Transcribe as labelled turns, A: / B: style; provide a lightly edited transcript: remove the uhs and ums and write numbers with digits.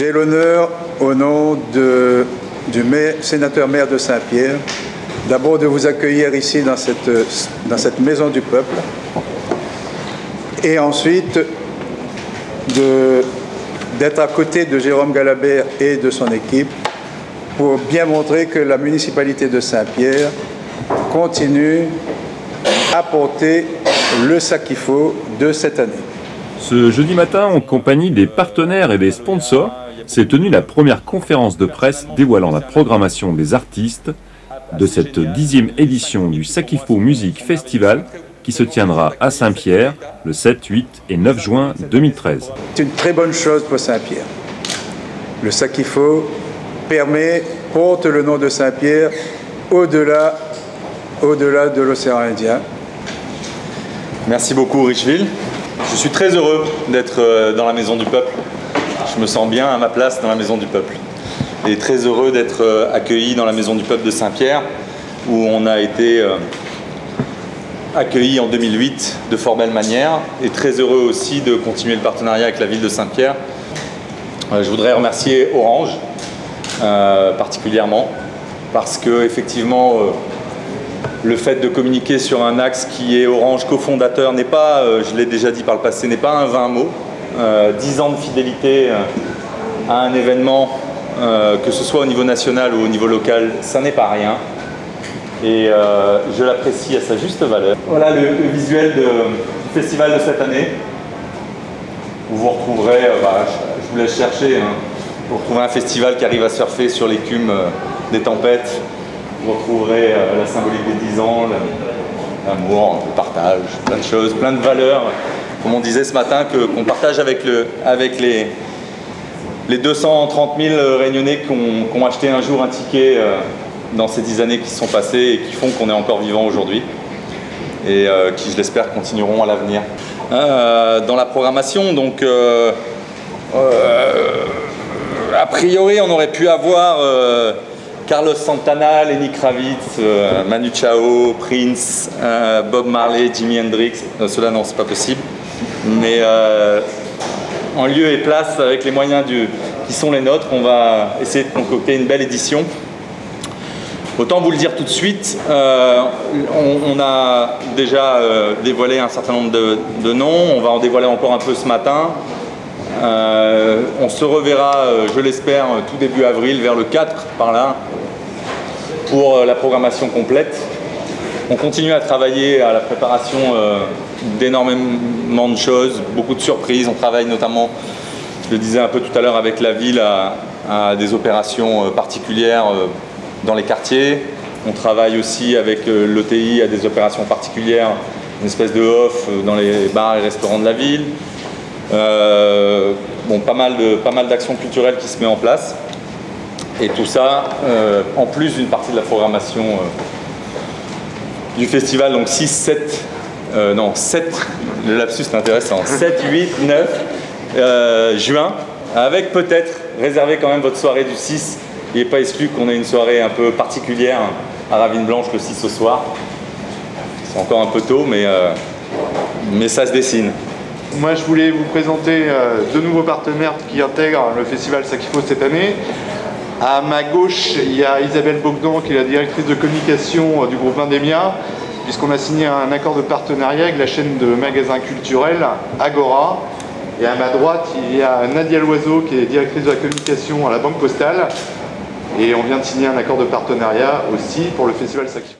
A: J'ai l'honneur, au nom du sénateur maire de Saint-Pierre, d'abord de vous accueillir ici dans cette maison du peuple, et ensuite d'être à côté de Jérôme Galabert et de son équipe pour bien montrer que la municipalité de Saint-Pierre continue à porter le sac qu'il faut de cette année.
B: Ce jeudi matin, en compagnie des partenaires et des sponsors, s'est tenue la première conférence de presse dévoilant la programmation des artistes de cette 10e édition du Sakifo Music Festival qui se tiendra à Saint-Pierre le 7, 8 et 9 juin 2013.
A: C'est une très bonne chose pour Saint-Pierre. Le Sakifo porte le nom de Saint-Pierre au-delà de l'océan Indien.
C: Merci beaucoup Richville. Je suis très heureux d'être dans la Maison du Peuple. Je me sens bien à ma place dans la Maison du Peuple. Et très heureux d'être accueilli dans la Maison du Peuple de Saint-Pierre, où on a été accueilli en 2008 de fort belle manière. Et très heureux aussi de continuer le partenariat avec la ville de Saint-Pierre. Je voudrais remercier Orange particulièrement, parce que effectivement le fait de communiquer sur un axe qui est Orange cofondateur n'est pas, je l'ai déjà dit par le passé, n'est pas un vain mot. 10 ans de fidélité à un événement, que ce soit au niveau national ou au niveau local, ça n'est pas rien. Et je l'apprécie à sa juste valeur. Voilà le visuel du festival de cette année. Vous retrouverez, je vous laisse chercher, hein. Vous retrouverez un festival qui arrive à surfer sur l'écume des tempêtes. Vous retrouverez la symbolique des 10 ans, l'amour, le partage, plein de choses, plein de valeurs. Comme on disait ce matin, qu'on partage avec les 230 000 Réunionnais qui ont acheté un jour un ticket dans ces 10 années qui se sont passées et qui font qu'on est encore vivant aujourd'hui. Et qui, je l'espère, continueront à l'avenir. Dans la programmation, donc, a priori, on aurait pu avoir Carlos Santana, Lenny Kravitz, Manu Chao, Prince, Bob Marley, Jimi Hendrix. Cela, non, c'est pas possible. Mais en lieu et place, avec les moyens qui sont les nôtres, on va essayer de concocter une belle édition. Autant vous le dire tout de suite, on a déjà dévoilé un certain nombre de noms, on va en dévoiler encore un peu ce matin. On se reverra, je l'espère, tout début avril, vers le 4 par là, pour la programmation complète. On continue à travailler à la préparation d'énormément de choses, beaucoup de surprises. On travaille notamment, je le disais un peu tout à l'heure, avec la ville à des opérations particulières dans les quartiers. On travaille aussi avec l'OTI à des opérations particulières, une espèce de off dans les bars et restaurants de la ville. Pas mal d'actions culturelles qui se met en place. Et tout ça, en plus d'une partie de la programmation du festival, donc 7, le lapsus est intéressant, 7, 8, 9 juin, avec peut-être, réservé quand même votre soirée du 6, il n'est pas exclu qu'on ait une soirée un peu particulière à Ravine Blanche le 6 au soir. C'est encore un peu tôt, mais ça se dessine.
D: Moi, je voulais vous présenter deux nouveaux partenaires qui intègrent le festival Sakifo cette année. À ma gauche, il y a Isabelle Bogdan, qui est la directrice de communication du groupe Indémia, puisqu'on a signé un accord de partenariat avec la chaîne de magasins culturels Agora. Et à ma droite, il y a Nadia Loiseau, qui est directrice de la communication à la Banque Postale. Et on vient de signer un accord de partenariat aussi pour le festival Sakifo.